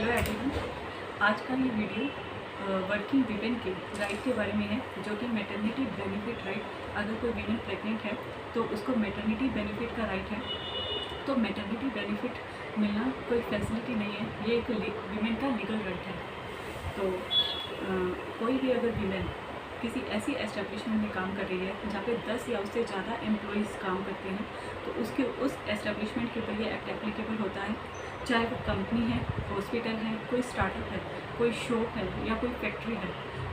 Hello everyone. आज का ये वीडियो वर्किंग वीमेन के राइट के बारे में है, जो कि मैटरनिटी बेनिफिट राइट। अगर कोई वीमेन प्रेग्नेंट है तो उसको मैटरनिटी बेनिफिट का राइट है। तो मैटरनिटी बेनिफिट मिलना कोई फैसिलिटी नहीं है, ये एक वीमेन का लीगल राइट है। तो कोई भी अगर वीमेन किसी ऐसी एस्टेब्लिशमेंट में काम कर रही है जहाँ पे 10 या उससे ज़्यादा एम्प्लॉइज़ काम करते हैं, तो उसके उस एस्टेब्लिशमेंट के ऊपर ये एक्ट एप्लीकेबल होता है। चाहे वो कंपनी है, हॉस्पिटल है, कोई स्टार्टअप है, कोई शॉप है या कोई फैक्ट्री है,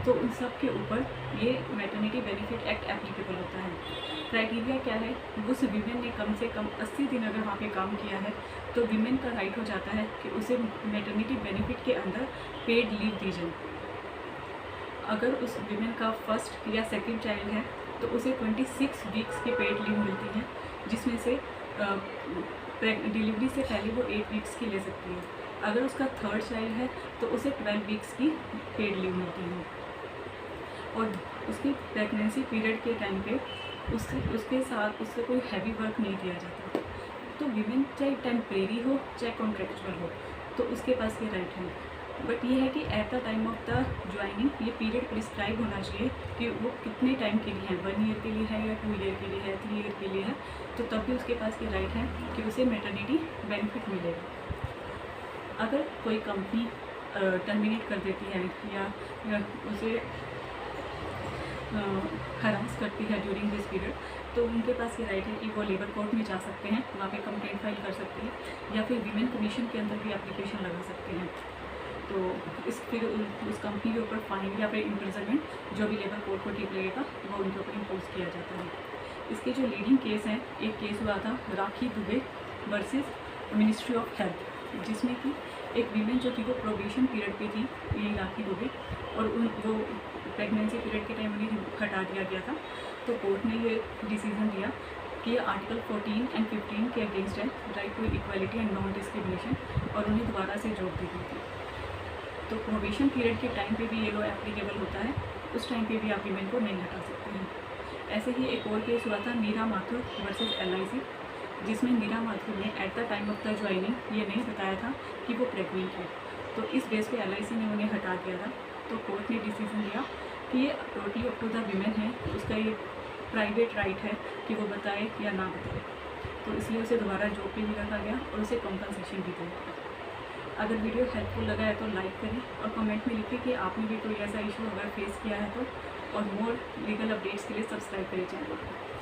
तो उन सब के ऊपर ये मैटरनिटी बेनिफिट एक्ट एप्लीकेबल होता है। क्राइटेरिया क्या है? उस वीमेन ने कम से कम 80 दिन अगर वहाँ पे काम किया है तो वीमेन का राइट हो जाता है कि उसे मैटरनिटी बेनिफिट के अंदर पेड लीव दी जाए। अगर उस वीमेन का फर्स्ट या सेकंड चाइल्ड है तो उसे 26 वीक्स की पेड लीव मिलती है, जिसमें से डिलीवरी से पहले वो 8 वीक्स की ले सकती है। अगर उसका थर्ड चाइल्ड है तो उसे 12 वीक्स की पेड लीव मिलती है, और उसकी प्रेगनेंसी पीरियड के टाइम पे उसके साथ उससे कोई हैवी वर्क नहीं दिया जाता। तो वीमेन चाहे टेम्परेरी हो चाहे कॉन्ट्रेक्चुअल हो, तो उसके पास ये राइट है। बट ये है कि at the time of the joining ये पीरियड प्रिस्क्राइब होना चाहिए कि वो कितने टाइम के लिए है, 1 ईयर के लिए है या 2 ईयर के लिए है, 3 ईयर के लिए है। तो तब भी उसके पास ये राइट है कि उसे मैटरनिटी बेनिफिट मिलेगा। अगर कोई कंपनी टर्मिनेट कर देती है या उसे हरास करती है ड्यूरिंग दिस पीरियड, तो उनके पास ये राइट है कि वो लेबर कोर्ट में जा सकते हैं, वहाँ पे कंप्लेंट फाइल कर सकते हैं, या फिर वीमेन कमीशन के अंदर भी एप्लीकेशन लगा सकते हैं। तो फिर उस कंपनी के ऊपर फाइन या फिर इम्प्रिजनमेंट जो भी लेबर कोर्ट को ठीक लगेगा वो उनके ऊपर इम्पोज किया जाता है। इसके जो लीडिंग केस हैं, एक केस हुआ था Rakhi Dubey versus ministry of health, जिसमें कि एक वीमेन जो थी वो प्रोबेशन पीरियड पे थी, यही राखी दुबे, और वो प्रेगनेंसी पीरियड के टाइम उन्हें हटा दिया गया था। तो कोर्ट ने ये डिसीजन दिया कि आर्टिकल 14 एंड 15 के अगेंस्ट है, right to equality and non discrimination, और उन्हें दोबारा से जॉब दी गई थी। तो प्रोबेशन पीरियड के टाइम पे भी ये लॉ एप्लीकेबल होता है, उस टाइम पे भी आप वीमेन को नहीं हटा सकते हैं। ऐसे ही एक और केस हुआ था मीरा माथुर वर्सेस LIC, जिसमें मीरा माथुर ने at the time of the joining ये नहीं बताया था कि वो प्रेग्नेंट है। तो इस बेस पे LIC ने उन्हें हटा दिया था। तो कोर्ट ने डिसीजन लिया कि ये totally up to the women है, उसका ये प्राइवेट राइट है कि वो बताए या ना बताए। तो इसलिए उसे दोबारा जॉब पे भी रखा गया और उसे कॉम्पनसेशन भी दिया गया। अगर वीडियो हेल्पफुल लगा है तो लाइक करें और कमेंट में लिखें कि आपने भी कोई ऐसा इशू अगर फेस किया है तो, और मोर लीगल अपडेट्स के लिए सब्सक्राइब करें चैनल को।